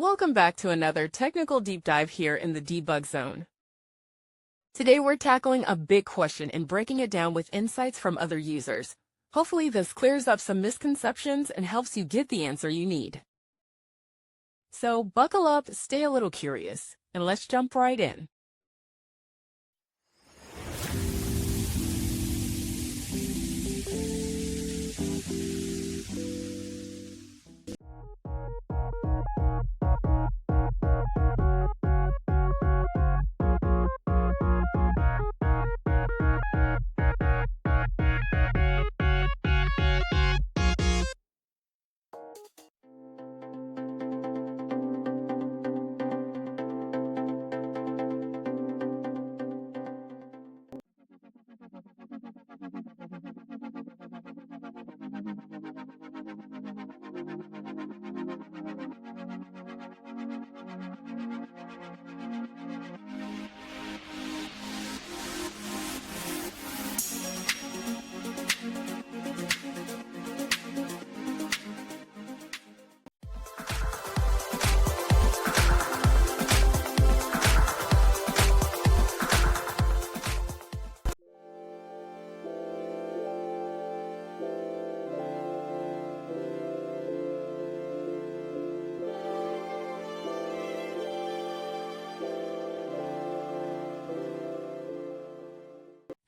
Welcome back to another technical deep dive here in the debug zone. Today we're tackling a big question and breaking it down with insights from other users. Hopefully this clears up some misconceptions and helps you get the answer you need. So buckle up, stay a little curious, and let's jump right in.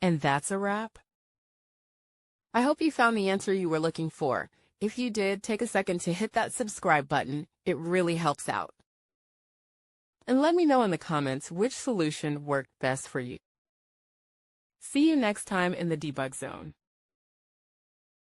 And that's a wrap. I hope you found the answer you were looking for. If you did, take a second to hit that subscribe button. It really helps out. And let me know in the comments which solution worked best for you. See you next time in the debug zone.